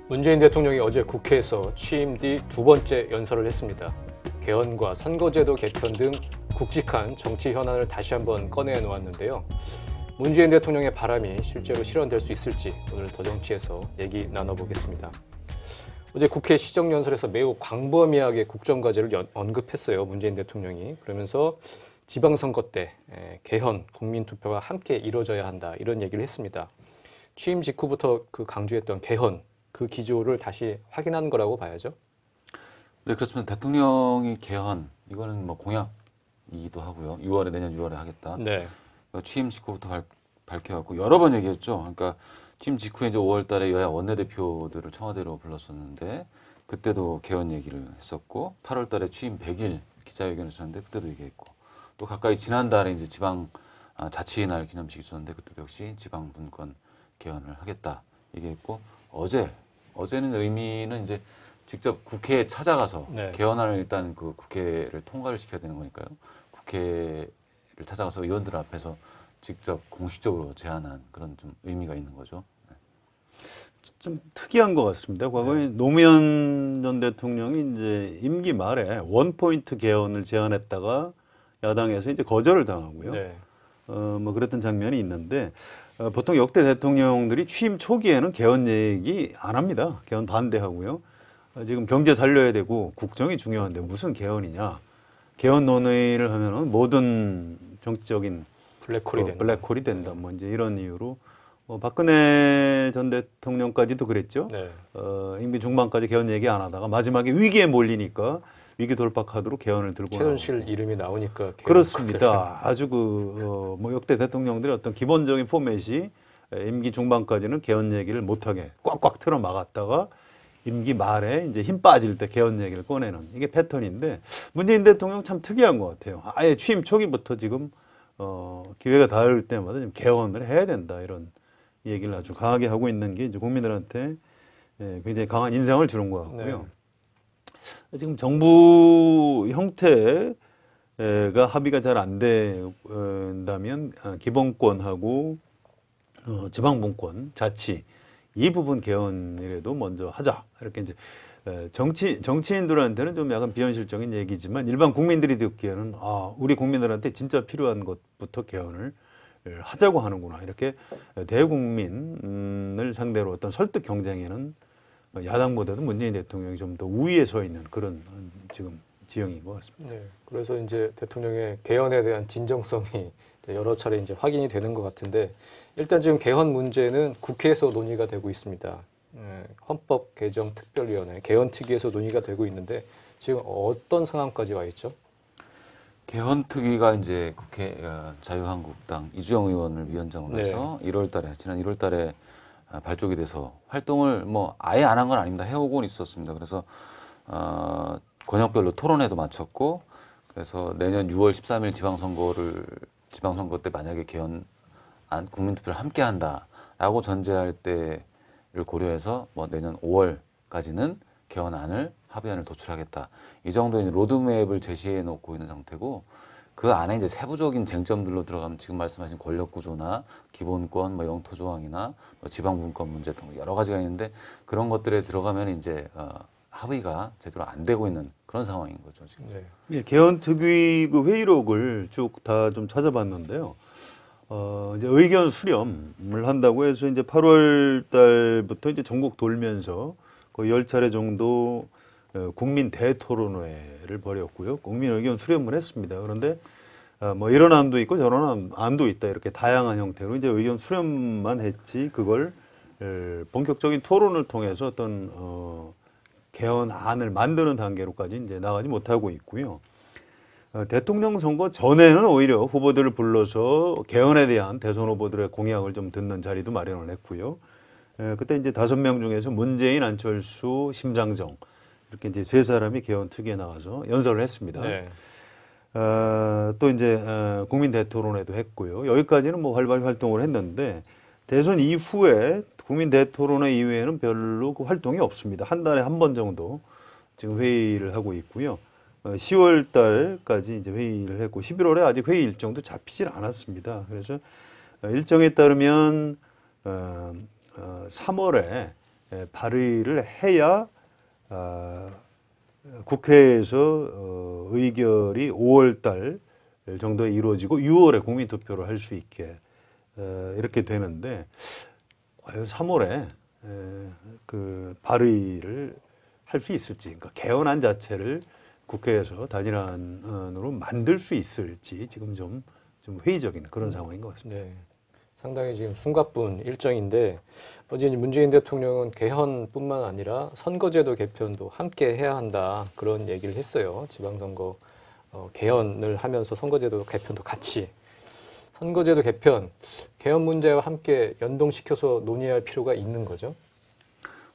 문재인 대통령이 어제 국회에서 취임 뒤 두 번째 연설을 했습니다. 개헌과 선거제도 개편 등 굵직한 정치 현안을 다시 한번 꺼내 놓았는데요. 문재인 대통령의 바람이 실제로 실현될 수 있을지 오늘 더정치에서 얘기 나눠보겠습니다. 어제 국회 시정연설에서 매우 광범위하게 국정과제를 언급했어요. 문재인 대통령이. 그러면서 지방선거 때 개헌, 국민투표가 함께 이루어져야 한다 이런 얘기를 했습니다. 취임 직후부터 그 강조했던 개헌, 그 기조를 다시 확인한 거라고 봐야죠. 네, 그렇습니다. 대통령이 개헌, 이거는 뭐 공약이기도 하고요. 내년 6월에 하겠다. 네. 취임 직후부터 밝혀왔고 여러 번 얘기했죠. 그러니까 취임 직후에 이제 5월 달에 여야 원내대표들을 청와대로 불렀었는데 그때도 개헌 얘기를 했었고 8월 달에 취임 100일 기자회견을 했었는데 그때도 얘기했고 또 가까이 지난달에 이제 지방 자치날 기념식이 있었는데 그때도 역시 지방 분권 개헌을 하겠다 얘기했고 어제는 의미는 이제 직접 국회에 찾아가서 네. 개헌안을 일단 그 국회를 통과를 시켜야 되는 거니까요. 국회를 찾아가서 의원들 앞에서 직접 공식적으로 제안한 그런 좀 의미가 있는 거죠. 네. 좀 특이한 것 같습니다. 과거에 노무현 전 대통령이 이제 임기 말에 원포인트 개헌을 제안했다가 야당에서 이제 거절을 당하고요. 네. 뭐 그랬던 장면이 있는데 보통 역대 대통령들이 취임 초기에는 개헌 얘기 안 합니다. 개헌 반대하고요. 지금 경제 살려야 되고 국정이 중요한데 무슨 개헌이냐. 개헌 논의를 하면은 모든 정치적인 블랙홀이 된다. 뭐 이제 이런 이유로 박근혜 전 대통령까지도 그랬죠. 네. 임기 중반까지 개헌 얘기 안 하다가 마지막에 위기에 몰리니까 위기 돌파 카드로 개헌을 들고 최순실 이름이 나오니까 그렇습니다. 아주 뭐 역대 대통령들의 어떤 기본적인 포맷이 임기 중반까지는 개헌 얘기를 못하게 꽉꽉 틀어 막았다가 임기 말에 이제 힘 빠질 때 개헌 얘기를 꺼내는 이게 패턴인데 문재인 대통령 참 특이한 것 같아요. 아예 취임 초기부터 지금 기회가 닿을 때마다 지금 개헌을 해야 된다 이런 얘기를 아주 강하게 하고 있는 게 이제 국민들한테 굉장히 강한 인상을 주는 것 같고요. 네. 지금 정부 형태가 합의가 잘 안 된다면 기본권하고 지방분권, 자치 이 부분 개헌이라도 먼저 하자 이렇게 이제 정치인들한테는 좀 약간 비현실적인 얘기지만 일반 국민들이 듣기에는 우리 국민들한테 진짜 필요한 것부터 개헌을 하자고 하는구나 이렇게 대국민을 상대로 어떤 설득 경쟁에는 야당보다도 문재인 대통령이 좀 더 우위에 서 있는 그런 지금 지형인 것 같습니다. 네. 그래서 이제 대통령의 개헌에 대한 진정성이 여러 차례 이제 확인이 되는 것 같은데 일단 지금 개헌 문제는 국회에서 논의가 되고 있습니다. 헌법 개정 특별위원회 개헌특위에서 논의가 되고 있는데 지금 어떤 상황까지 와 있죠? 개헌특위가 이제 국회 자유한국당 이주영 의원을 위원장으로 해서 1월달에 지난 1월달에 발족이 돼서 활동을 뭐 아예 안 한 건 아닙니다. 해오곤 있었습니다. 그래서 권역별로 토론회도 마쳤고 그래서 내년 6월 13일 지방선거 때 만약에 국민투표를 함께 한다라고 전제할 때를 고려해서 뭐 내년 5월까지는 개헌안을 합의안을 도출하겠다. 이 정도 이제 로드맵을 제시해 놓고 있는 상태고 그 안에 이제 세부적인 쟁점들로 들어가면 지금 말씀하신 권력구조나 기본권, 뭐 영토조항이나 뭐 지방분권 문제 등 여러 가지가 있는데 그런 것들에 들어가면 이제 합의가 제대로 안 되고 있는 그런 상황인 거죠 지금. 네. 개헌특위 그 회의록을 쭉 다 좀 찾아봤는데요. 이제 의견 수렴을 한다고 해서 이제 8월 달부터 이제 전국 돌면서 거의 10차례 정도 국민 대토론회를 벌였고요. 국민 의견 수렴을 했습니다. 그런데 뭐 이런 안도 있고 저런 안도 있다. 이렇게 다양한 형태로 이제 의견 수렴만 했지 그걸 본격적인 토론을 통해서 어떤 개헌안을 만드는 단계로까지 이제 나가지 못하고 있고요. 대통령 선거 전에는 오히려 후보들을 불러서 개헌에 대한 대선 후보들의 공약을 좀 듣는 자리도 마련을 했고요. 그때 이제 5명 중에서 문재인, 안철수, 심장정 이렇게 이제 3사람이 개헌 특위에 나가서 연설을 했습니다. 네. 또 이제 국민 대토론회도 했고요. 여기까지는 뭐 활발히 활동을 했는데 대선 이후에 국민 대토론회 이후에는 별로 그 활동이 없습니다. 한 달에 한 번 정도 지금 회의를 하고 있고요. 10월 달까지 이제 회의를 했고 11월에 아직 회의 일정도 잡히질 않았습니다. 그래서 일정에 따르면 3월에 발의를 해야 국회에서 의결이 5월 달 정도에 이루어지고 6월에 국민투표를 할 수 있게 이렇게 되는데 과연 3월에 그 발의를 할 수 있을지, 그러니까 개헌안 자체를 국회에서 단일안으로 만들 수 있을지 지금 좀 회의적인 그런 상황인 것 같습니다. 네. 상당히 지금 숨가쁜 일정인데 어제 문재인 대통령은 개헌뿐만 아니라 선거제도 개편도 함께 해야 한다 그런 얘기를 했어요. 지방선거 개헌을 하면서 선거제도 개편도 같이. 선거제도 개편, 개헌 문제와 함께 연동시켜서 논의할 필요가 있는 거죠?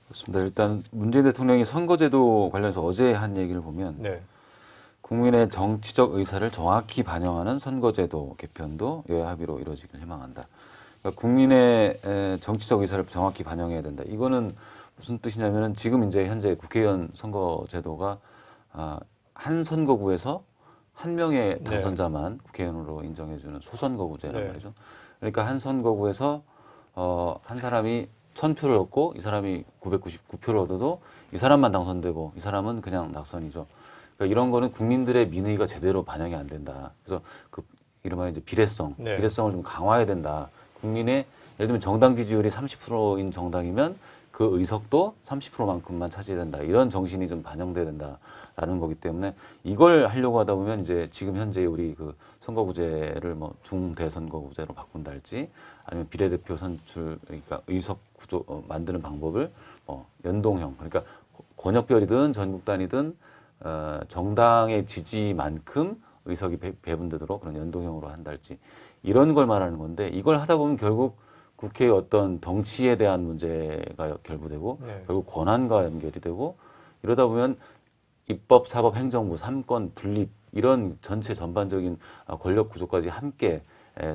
그렇습니다. 일단 문재인 대통령이 선거제도 관련해서 어제 한 얘기를 보면 네. 국민의 정치적 의사를 정확히 반영하는 선거제도 개편도 여야 합의로 이루어지길 희망한다. 그러니까 국민의 정치적 의사를 정확히 반영해야 된다. 이거는 무슨 뜻이냐면은 지금 이제 현재 국회의원 선거제도가 한 선거구에서 한 명의 당선자만 국회의원으로 인정해주는 소선거구제란 말이죠. 그러니까 한 선거구에서 한 사람이 1000표를 얻고 이 사람이 999표를 얻어도 이 사람만 당선되고 이 사람은 그냥 낙선이죠. 그러니까 이런 거는 국민들의 민의가 제대로 반영이 안 된다. 그래서 그 이른바 이제 비례성을 좀 강화해야 된다. 국민의 예를 들면 정당 지지율이 30%인 정당이면 그 의석도 30%만큼만 차지해야 된다. 이런 정신이 좀 반영돼야 된다라는 거기 때문에 이걸 하려고 하다 보면 이제 지금 현재 우리 그 선거구제를 뭐 중대선거구제로 바꾼다 할지 아니면 비례대표 선출 그러니까 의석 구조 만드는 방법을 연동형 그러니까 권역별이든 전국 단위든 정당의 지지만큼 의석이 배분되도록 그런 연동형으로 한다 할지 이런 걸 말하는 건데 이걸 하다 보면 결국 국회의 어떤 덩치에 대한 문제가 결부되고 결국 권한과 연결이 되고 이러다 보면 입법, 사법, 행정부, 삼권 분립 이런 전체 전반적인 권력 구조까지 함께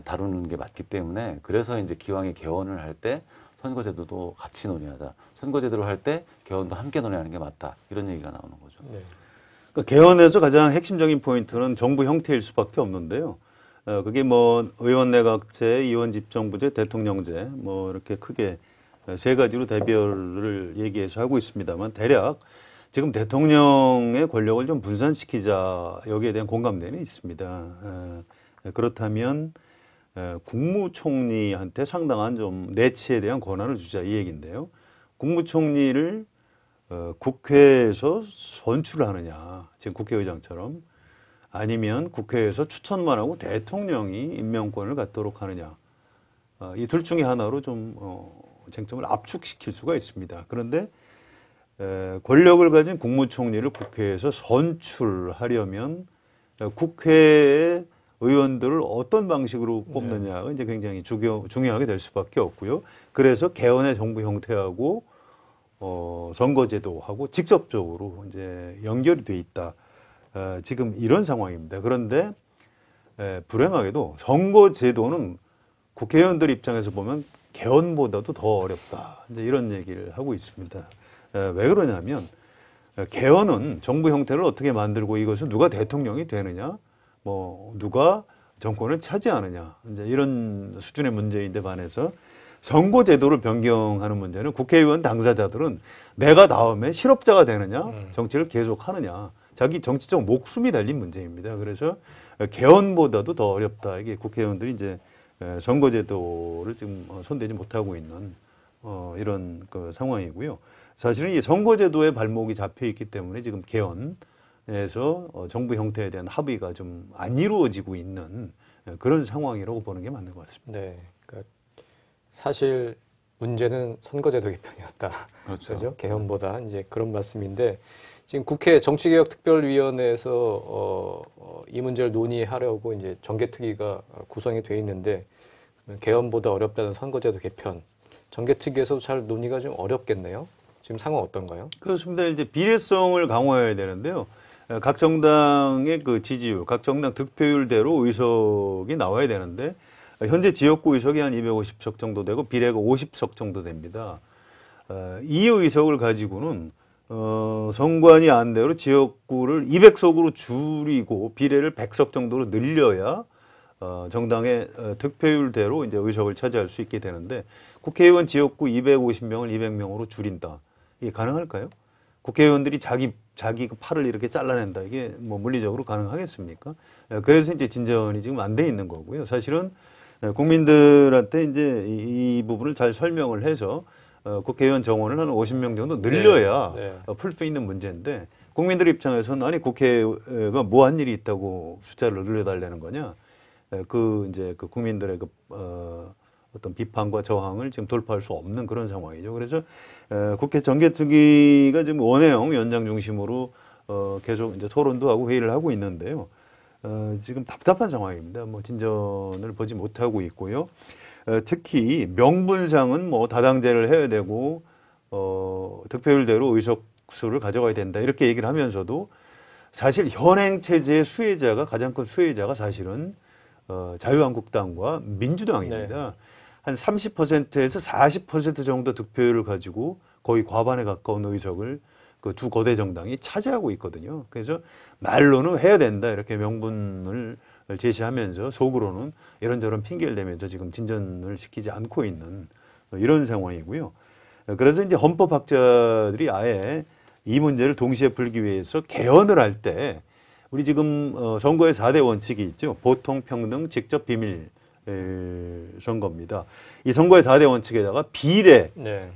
다루는 게 맞기 때문에 그래서 이제 기왕에 개헌을 할 때 선거제도도 같이 논의하자. 선거제도를 할 때 개헌도 함께 논의하는 게 맞다. 이런 얘기가 나오는 거죠. 네. 그러니까 개헌에서 가장 핵심적인 포인트는 정부 형태일 수밖에 없는데요. 그게 뭐 의원 내각제, 의원 집정부제, 대통령제 뭐 이렇게 크게 세 가지로 대별을 얘기해서 하고 있습니다만 대략 지금 대통령의 권력을 좀 분산시키자 여기에 대한 공감대는 있습니다. 그렇다면 국무총리한테 상당한 좀 내치에 대한 권한을 주자 이 얘기인데요. 국무총리를 국회에서 선출을 하느냐, 지금 국회의장처럼 아니면 국회에서 추천만 하고 대통령이 임명권을 갖도록 하느냐. 이 둘 중에 하나로 좀 쟁점을 압축시킬 수가 있습니다. 그런데 권력을 가진 국무총리를 국회에서 선출하려면 국회의 의원들을 어떤 방식으로 뽑느냐가 이제 굉장히 중요하게 될 수밖에 없고요. 그래서 개헌의 정부 형태하고 선거제도하고 직접적으로 이제 연결이 돼 있다. 지금 이런 상황입니다. 그런데 불행하게도 선거제도는 국회의원들 입장에서 보면 개헌보다도 더 어렵다. 이제 이런 얘기를 하고 있습니다. 왜 그러냐면 개헌은 정부 형태를 어떻게 만들고 이것은 누가 대통령이 되느냐, 뭐 누가 정권을 차지하느냐, 이제 이런 수준의 문제인데 반해서 선거제도를 변경하는 문제는 국회의원 당사자들은 내가 다음에 실업자가 되느냐, 정치를 계속하느냐, 자기 정치적 목숨이 달린 문제입니다. 그래서 개헌보다도 더 어렵다. 이게 국회의원들이 이제 선거제도를 지금 손대지 못하고 있는 이런 그 상황이고요. 사실은 이 선거제도에 발목이 잡혀 있기 때문에 지금 개헌에서 정부 형태에 대한 합의가 좀 안 이루어지고 있는 그런 상황이라고 보는 게 맞는 것 같습니다. 네, 그러니까 사실 문제는 선거제도 개편이었다. 그렇죠? 개헌보다 이제 그런 말씀인데 지금 국회 정치개혁특별위원회에서 이 문제를 논의하려고 이제 정개특위가 구성이 돼 있는데 개헌보다 어렵다는 선거제도 개편, 정개특위에서 잘 논의가 좀 어렵겠네요. 지금 상황 어떤가요? 그렇습니다. 이제 비례성을 강화해야 되는데요. 각 정당의 그 지지율, 각 정당 득표율대로 의석이 나와야 되는데 현재 지역구 의석이 한 250석 정도 되고 비례가 50석 정도 됩니다. 이 의석을 가지고는 선관위 안대로 지역구를 200석으로 줄이고 비례를 100석 정도로 늘려야 정당의 득표율대로 이제 의석을 차지할 수 있게 되는데 국회의원 지역구 250명을 200명으로 줄인다. 이게 가능할까요? 국회의원들이 자기 그 팔을 이렇게 잘라낸다. 이게 뭐 물리적으로 가능하겠습니까? 그래서 이제 진전이 지금 안 돼 있는 거고요. 사실은 국민들한테 이제 이 부분을 잘 설명을 해서 국회의원 정원을 한 50명 정도 늘려야 풀 수 있는 문제인데 국민들 입장에서는 아니 국회가 뭐 한 일이 있다고 숫자를 늘려달라는 거냐? 그 이제 그 국민들의 어떤 비판과 저항을 지금 돌파할 수 없는 그런 상황이죠. 그래서 국회 정개특위가 지금 원내형 위원장 중심으로 계속 이제 토론도 하고 회의를 하고 있는데요. 지금 답답한 상황입니다. 뭐 진전을 보지 못하고 있고요. 특히 명분상은 뭐 다당제를 해야 되고 득표율대로 의석수를 가져가야 된다 이렇게 얘기를 하면서도 사실 현행 체제의 수혜자가 가장 큰 수혜자가 사실은 자유한국당과 민주당입니다. 한 30%에서 40% 정도 득표율을 가지고 거의 과반에 가까운 의석을 그 두 거대 정당이 차지하고 있거든요. 그래서 말로는 해야 된다 이렇게 명분을 제시하면서 속으로는 이런저런 핑계를 대면서 지금 진전을 시키지 않고 있는 이런 상황이고요. 그래서 이제 헌법학자들이 아예 이 문제를 동시에 풀기 위해서 개헌을 할 때 우리 지금 선거의 4대 원칙이 있죠. 보통, 평등, 직접, 비밀 선거입니다. 이 선거의 4대 원칙에다가 비례의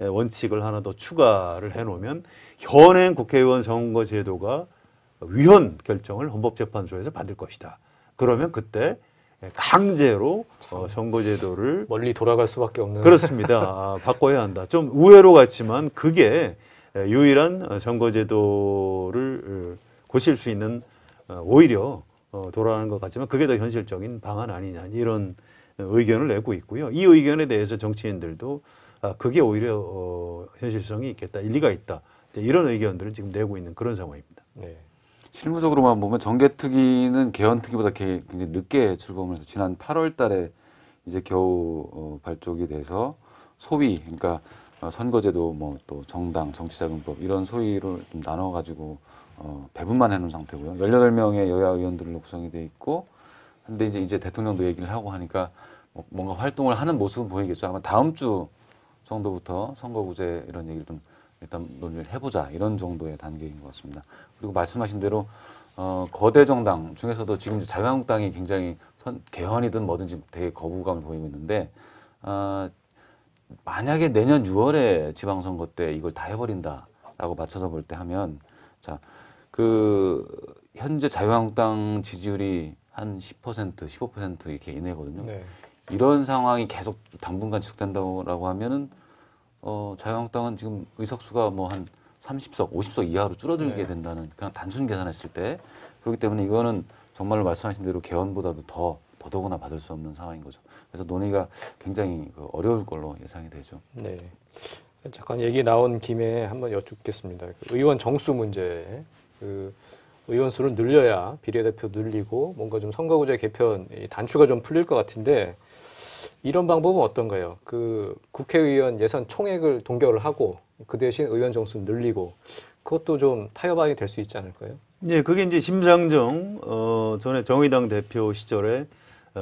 원칙을 하나 더 추가를 해놓으면 현행 국회의원 선거 제도가 위헌 결정을 헌법재판소에서 받을 것이다. 그러면 그때 강제로 선거제도를 멀리 돌아갈 수밖에 없는 그렇습니다. 바꿔야 한다. 좀 우회로 같지만 그게 유일한 선거제도를 고칠 수 있는 오히려 돌아가는 것 같지만 그게 더 현실적인 방안 아니냐 이런 의견을 내고 있고요. 이 의견에 대해서 정치인들도 그게 오히려 현실성이 있겠다, 일리가 있다 이런 의견들을 지금 내고 있는 그런 상황입니다. 네. 실무적으로만 보면 정개특위는 개헌특위보다 굉장히 늦게 출범을 해서 지난 8월달에 이제 겨우 발족이 돼서 소위 그러니까 선거제도 뭐 또 정당 정치자금법 이런 소위를 좀 나눠가지고 배분만 해놓은 상태고요. 18명의 여야 의원들로 구성이 돼 있고 근데 이제 대통령도 얘기를 하고 하니까 뭔가 활동을 하는 모습은 보이겠죠. 아마 다음 주 정도부터 선거구제 이런 얘기를 좀 일단 논의를 해보자 이런 정도의 단계인 것 같습니다. 그리고 말씀하신 대로 거대 정당 중에서도 지금 이제 자유한국당이 굉장히 개헌이든 뭐든지 되게 거부감을 보이고 있는데 만약에 내년 6월에 지방선거 때 이걸 다 해버린다라고 맞춰서 볼 때 하면 자, 그 현재 자유한국당 지지율이 한 10%, 15% 이렇게 이내거든요. 네. 이런 상황이 계속 당분간 지속된다고 하면은 자유한국당은 지금 의석수가 뭐 한 30석, 50석 이하로 줄어들게 된다는 그냥 단순 계산했을 때 그렇기 때문에 이거는 정말로 말씀하신 대로 개헌보다도 더더구나 받을 수 없는 상황인 거죠. 그래서 논의가 굉장히 어려울 걸로 예상이 되죠. 네. 잠깐 얘기 나온 김에 한번 여쭙겠습니다. 그 의원 정수 문제, 그 의원 수를 늘려야 비례대표 늘리고 뭔가 좀 선거구제 개편 단추가 좀 풀릴 것 같은데 이런 방법은 어떤가요? 그 국회의원 예산 총액을 동결을 하고 그 대신 의원 정수 늘리고 그것도 좀 타협안이 될 수 있지 않을까요? 네, 그게 이제 심상정 전에 정의당 대표 시절에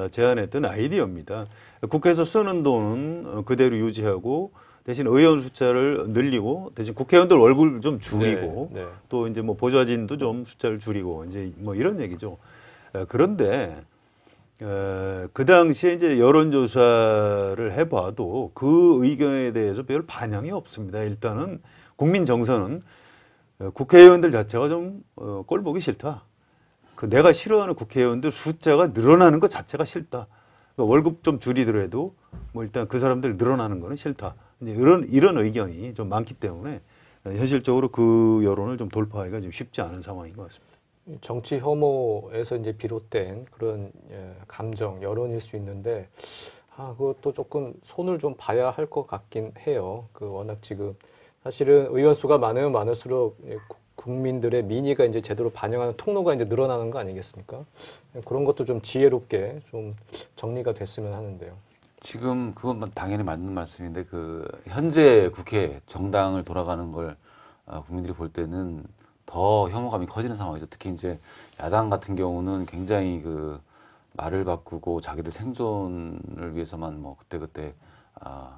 제안했던 아이디어입니다. 국회에서 쓰는 돈은 그대로 유지하고 대신 의원 숫자를 늘리고 대신 국회의원들 월급을 좀 줄이고 또 이제 뭐 보좌진도 좀 숫자를 줄이고 이제 뭐 이런 얘기죠. 그런데 그 당시에 이제 여론조사를 해봐도 그 의견에 대해서 별 반향이 없습니다. 일단은 국민 정서는 국회의원들 자체가 좀 꼴 보기 싫다. 그 내가 싫어하는 국회의원들 숫자가 늘어나는 것 자체가 싫다. 월급 좀 줄이더라도 뭐 일단 그 사람들 늘어나는 거는 싫다. 이제 이런 의견이 좀 많기 때문에 현실적으로 그 여론을 좀 돌파하기가 좀 쉽지 않은 상황인 것 같습니다. 정치 혐오에서 이제 비롯된 그런 감정, 여론일 수 있는데 그것도 조금 손을 좀 봐야 할 것 같긴 해요. 그 워낙 지금 사실은 의원 수가 많으면 많을수록 국민들의 민의가 이제 제대로 반영하는 통로가 이제 늘어나는 거 아니겠습니까? 그런 것도 좀 지혜롭게 좀 정리가 됐으면 하는데요. 지금 그건 당연히 맞는 말씀인데 그 현재 국회 정당을 돌아가는 걸 국민들이 볼 때는 더 혐오감이 커지는 상황이죠. 특히 이제 야당 같은 경우는 굉장히 그 말을 바꾸고 자기들 생존을 위해서만 뭐 그때그때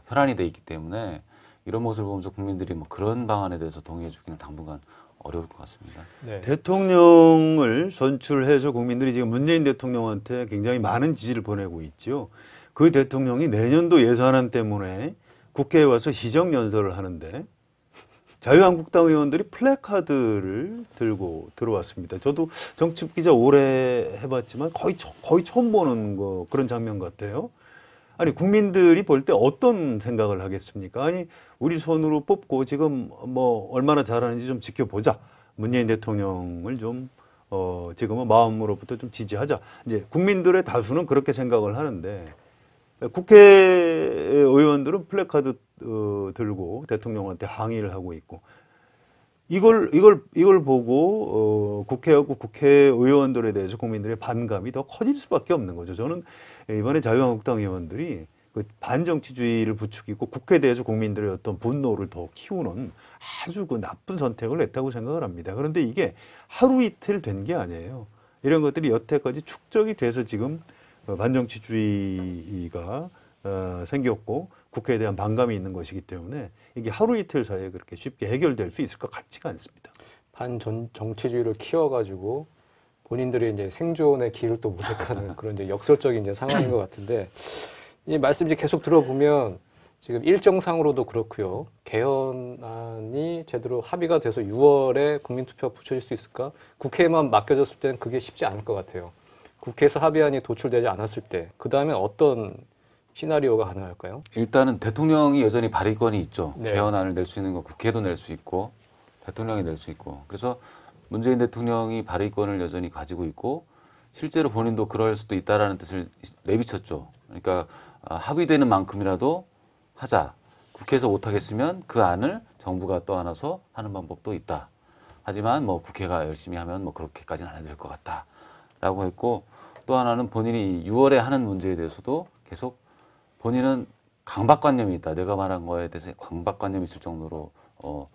혈안이 돼 있기 때문에 이런 모습을 보면서 국민들이 뭐 그런 방안에 대해서 동의해 주기는 당분간 어려울 것 같습니다. 네. 대통령을 선출해서 국민들이 지금 문재인 대통령한테 굉장히 많은 지지를 보내고 있죠. 그 대통령이 내년도 예산안 때문에 국회에 와서 시정연설을 하는데 자유한국당 의원들이 플래카드를 들고 들어왔습니다. 저도 정치부 기자 오래 해봤지만 거의 처음 보는 그런 장면 같아요. 아니 국민들이 볼 때 어떤 생각을 하겠습니까? 아니 우리 손으로 뽑고 지금 뭐 얼마나 잘하는지 좀 지켜보자. 문재인 대통령을 좀 지금은 마음으로부터 좀 지지하자. 이제 국민들의 다수는 그렇게 생각을 하는데 국회의원들은 플래카드 들고 대통령한테 항의를 하고 있고 이걸 보고 국회하고 국회의원들에 대해서 국민들의 반감이 더 커질 수밖에 없는 거죠. 저는 이번에 자유한국당 의원들이 그 반정치주의를 부추기고 국회에 대해서 국민들의 어떤 분노를 더 키우는 아주 그 나쁜 선택을 했다고 생각을 합니다. 그런데 이게 하루 이틀 된 게 아니에요. 이런 것들이 여태까지 축적이 돼서 지금 반정치주의가 생겼고 국회에 대한 반감이 있는 것이기 때문에 이게 하루 이틀 사이에 그렇게 쉽게 해결될 수 있을 것 같지가 않습니다. 반정치주의를 키워가지고 본인들의 이제 생존의 길을 또 모색하는 그런 이제 역설적인 이제 상황인 것 같은데 이 말씀 이제 계속 들어보면 지금 일정상으로도 그렇고요. 개헌안이 제대로 합의가 돼서 6월에 국민투표 붙여질 수 있을까? 국회에만 맡겨졌을 때는 그게 쉽지 않을 것 같아요. 국회에서 합의안이 도출되지 않았을 때 그 다음에 어떤 시나리오가 가능할까요? 일단은 대통령이 여전히 발의권이 있죠. 네. 개헌안을 낼 수 있는 건 국회도 낼 수 있고 대통령이 낼 수 있고 그래서 문재인 대통령이 발의권을 여전히 가지고 있고 실제로 본인도 그럴 수도 있다라는 뜻을 내비쳤죠. 그러니까 합의되는 만큼이라도 하자. 국회에서 못하겠으면 그 안을 정부가 떠안아서 하는 방법도 있다. 하지만 뭐 국회가 열심히 하면 뭐 그렇게까지는 안 될 것 같다라고 했고 또 하나는 본인이 6월에 하는 문제에 대해서도 계속 본인은 강박관념이 있다. 내가 말한 거에 대해서 강박관념이 있을 정도로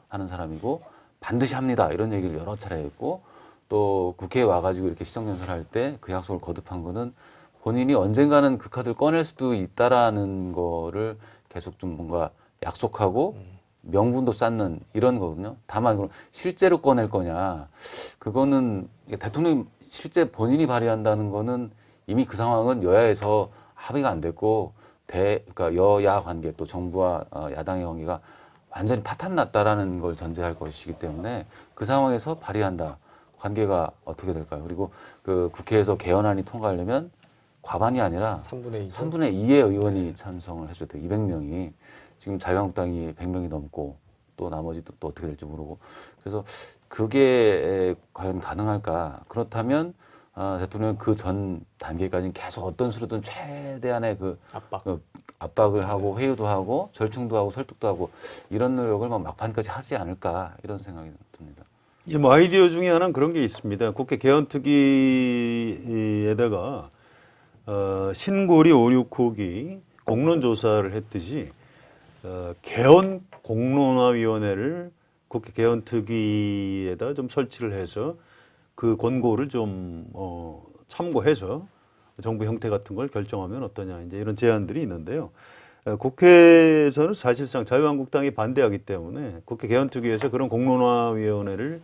하는 사람이고 반드시 합니다. 이런 얘기를 여러 차례 했고 또 국회에 와가지고 이렇게 시정연설할 때 그 약속을 거듭한 거는 본인이 언젠가는 그 카드를 꺼낼 수도 있다라는 거를 계속 좀 뭔가 약속하고 명분도 쌓는 이런 거거든요. 다만 그럼 실제로 꺼낼 거냐. 그거는 대통령이 실제 본인이 발의한다는 거는 이미 그 상황은 여야에서 합의가 안 됐고 그러니까 여야 관계 또 정부와 야당의 관계가 완전히 파탄났다라는 걸 전제할 것이기 때문에 그 상황에서 발의한다. 관계가 어떻게 될까요? 그리고 그 국회에서 개헌안이 통과하려면 과반이 아니라 3분의 2. 3분의 2의 의원이 찬성을 해줘야 돼요. 200명이. 지금 자유한국당이 100명이 넘고 또 나머지도 또 어떻게 될지 모르고. 그래서 그게 과연 가능할까? 그렇다면 대통령은 그 전 단계까지는 계속 어떤 수로든 최대한의 그 압박을 하고 회유도 하고 절충도 하고 설득도 하고 이런 노력을 막판까지 하지 않을까 이런 생각이 듭니다. 뭐 아이디어 중에 하나는 그런 게 있습니다. 국회 개헌특위에다가 신고리 569기 공론조사를 했듯이 개헌 공론화위원회를 국회 개헌특위에다 좀 설치를 해서 그 권고를 좀 참고해서 정부 형태 같은 걸 결정하면 어떠냐 이제 이런 제안들이 있는데요. 국회에서는 사실상 자유한국당이 반대하기 때문에 국회 개헌특위에서 그런 공론화위원회를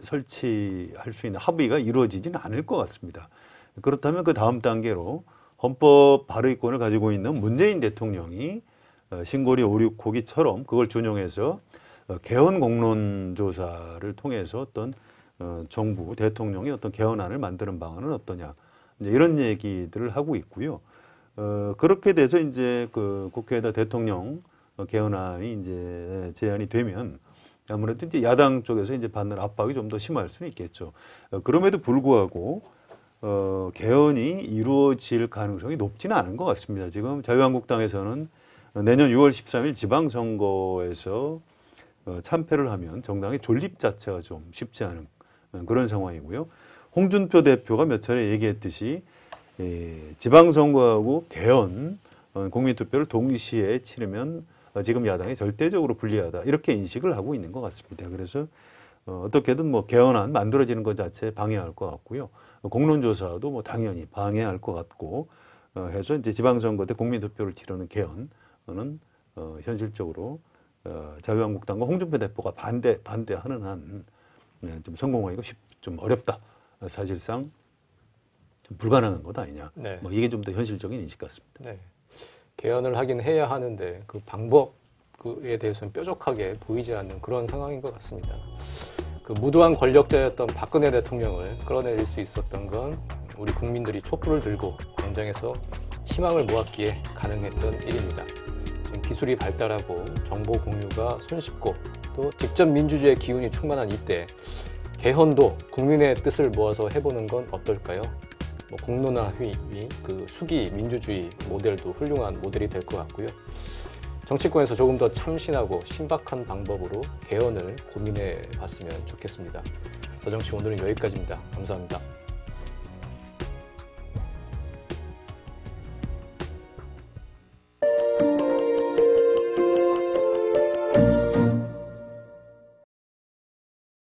설치할 수 있는 합의가 이루어지지는 않을 것 같습니다. 그렇다면 그 다음 단계로 헌법 발의권을 가지고 있는 문재인 대통령이 신고리 569기처럼 그걸 준용해서 개헌 공론조사를 통해서 어떤 정부 대통령이 어떤 개헌안을 만드는 방안은 어떠냐 이제 이런 얘기들을 하고 있고요. 그렇게 돼서 이제 그 국회에다 대통령 개헌안이 이제 제안이 되면 아무래도 이제 야당 쪽에서 이제 받는 압박이 좀 더 심할 수는 있겠죠. 그럼에도 불구하고 개헌이 이루어질 가능성이 높지는 않은 것 같습니다. 지금 자유한국당에서는 내년 6월 13일 지방선거에서 참패를 하면 정당의 존립 자체가 좀 쉽지 않은 그런 상황이고요. 홍준표 대표가 몇 차례 얘기했듯이 지방선거하고 개헌 국민투표를 동시에 치르면 지금 야당이 절대적으로 불리하다 이렇게 인식을 하고 있는 것 같습니다. 그래서 어떻게든 뭐 개헌안 만들어지는 것 자체 방해할 것 같고요. 공론조사도 뭐 당연히 방해할 것 같고 해서 이제 지방선거 때 국민투표를 치르는 개헌은 현실적으로 자유한국당과 홍준표 대표가 반대하는 한 좀 성공하기가 좀 어렵다. 사실상 좀 불가능한 것 아니냐. 네. 뭐 이게 좀 더 현실적인 인식 같습니다. 네. 개헌을 하긴 해야 하는데 그 방법에 대해서는 뾰족하게 보이지 않는 그런 상황인 것 같습니다. 그 무도한 권력자였던 박근혜 대통령을 끌어내릴 수 있었던 건 우리 국민들이 촛불을 들고 현장에서 희망을 모았기에 가능했던 일입니다. 지금 기술이 발달하고 정보 공유가 손쉽고 또 직접 민주주의의 기운이 충만한 이때 개헌도 국민의 뜻을 모아서 해보는 건 어떨까요? 뭐 공론화위, 그 수기 민주주의 모델도 훌륭한 모델이 될 것 같고요. 정치권에서 조금 더 참신하고 신박한 방법으로 개헌을 고민해 봤으면 좋겠습니다. 더정치 오늘은 여기까지입니다. 감사합니다.